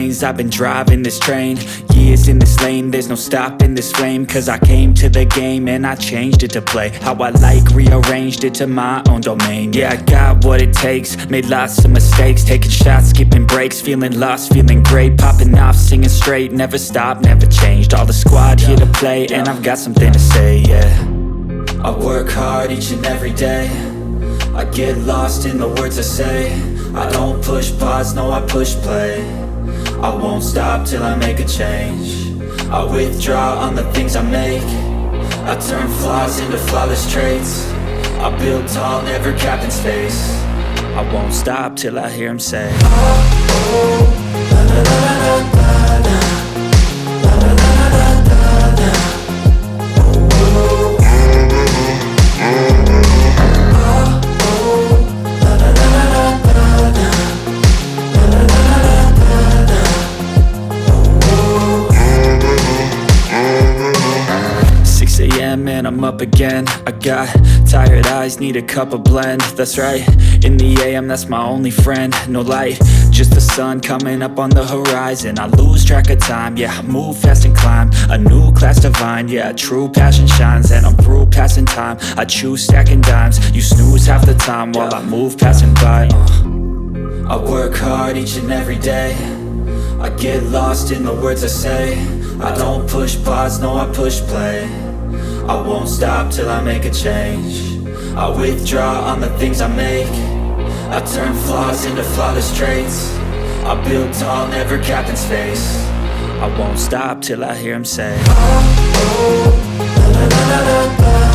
lanes, I've been driving this train. Years in this lane, there's no stopping this flame. Cause I came to the game and I changed it to play how I like, rearranged it to my own domain. Yeah, I got what it takes, made lots of mistakes, taking shots, skipping breaks, feeling lost, feeling great, popping off, singing straight, never stopped, never changed. All the squad here to play, and I've got something to say, yeah. I work hard each and every day, I get lost in the words I say. I don't push pause, no I push play. I won't stop till I make a change. I withdraw on the things I make. I turn flaws into flawless traits. I build tall, never capped in space. I won't stop till I hear him say, oh, oh, la la la la la la. Man, I'm up again. I got tired eyes, need a cup of blend. That's right, in the AM, that's my only friend. No light, just the sun coming up on the horizon. I lose track of time, yeah, I move fast and climb a new class divine, yeah, true passion shines. And I'm through passing time, I choose stacking dimes. You snooze half the time while I move passing by. I work hard each and every day, I get lost in the words I say. I don't push pause, no I push play. I won't stop till I make a change. I withdraw on the things I make. I turn flaws into flawless traits. I build tall, never capped in space. I won't stop till I hear him say, oh, oh, la la la la la.